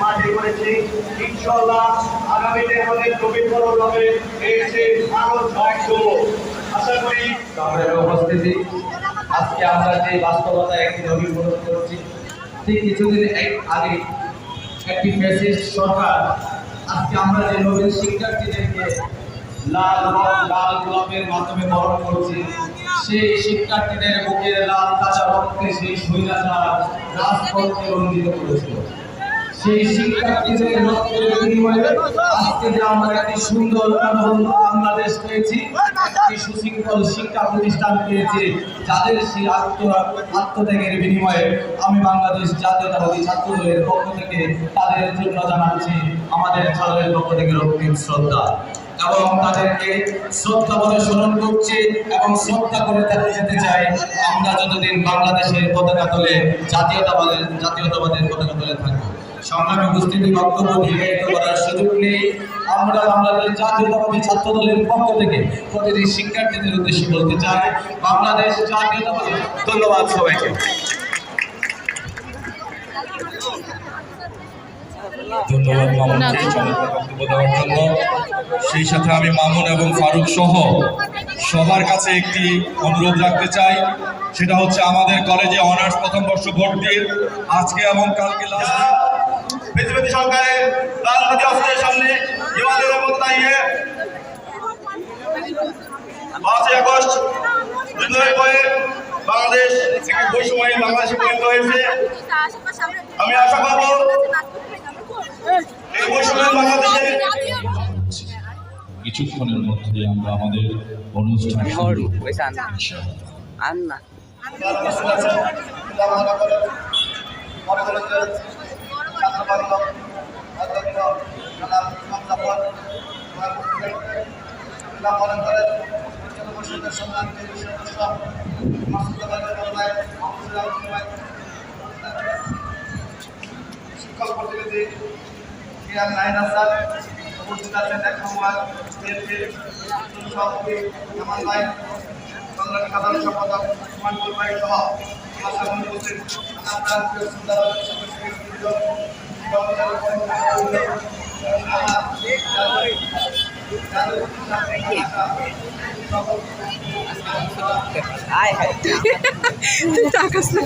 মাঠে করেছি ইনশাআল্লাহ আগামীতে আমাদের নবীকরণ হবে এই যে আরো আশা করি আমাদের উপস্থিতি আজকে আমরা যে বাস্তবতা একটি নবীকরণ করছি ঠিক কিছুদিন আগে একটি ফ্যাসিস্ট সরকার আজকে আমরা যে নবীন শিক্ষার্থীদেরকে লাল গোলাপের মাধ্যমে বরণ করছি সেই শিক্ষার্থীদের বুকে লাল কাঁচা রক্তে সেই স্বৈরাচার রাজপথকে রঞ্জিত করেছিল। সেই শিক্ষার্থীদের রক্তের বিনিময়ে আজকে যে আমরা একটি সুন্দর বাংলাদেশ পেয়েছি, একটি সুশৃঙ্খল শিক্ষা প্রতিষ্ঠান পেয়েছি, যাদের সেই আত্মত্যাগের বিনিময়ে আমি বাংলাদেশ জাতীয়তাবাদী ছাত্র দলের পক্ষ থেকে তাদের জন্য জানাচ্ছি আমাদের দলের পক্ষ থেকে রক্তিম শ্রদ্ধা এবং তাদেরকে শ্রদ্ধা বলে স্মরণ করছি এবং শ্রদ্ধা করে তাদের যেতে চাই। আমরা যতদিন বাংলাদেশের পতাকা তোলে জাতীয়তাবাদের পতাকা তোলে থাকবো। সংগ্রামী উপস্থিতি বক্তব্য দীর্ঘায়িত করার সুযোগ নেই। আমরা বাংলাদেশ জাতীয়তাবাদী ছাত্র দলের পক্ষ থেকে প্রতিটি শিক্ষার্থীদের উদ্দেশ্যে বলতে চাই বাংলাদেশ জাতীয়তাবাদী। ধন্যবাদ সবাইকে। ধন্যবাদ মামুনকে চমৎকার বক্তব্য দেওয়ার জন্য। সেই সাথে আমি মামুন এবং ফারুক সহ সবার কাছে একটি অনুরোধ রাখতে চাই, সেটা হচ্ছে আমাদের কলেজে অনার্স প্রথম বর্ষ ভর্তির আজকে এবং কালকে সরকারের রাজনীতি অস্ত্রের সামনে আগস্ট বাংলাদেশ একটি বৈষম্যহীন বাংলাদেশে পরিণত হয়েছে। আমি আশা করব এই বৈষম্যহীন বাংলাদেশে কিছুক্ষণের মধ্যে আমরা আমাদের অনুষ্ঠান শিক্ষক প্রতিনিধি নাইন আসাদ উপস্থিত আছেন এক নম্বর সভাপতি জামান ভাই, সংগ্রামী সাধারণ সম্পাদক মানপুর ভাই সহ উপস্থিত তুই তাকাস না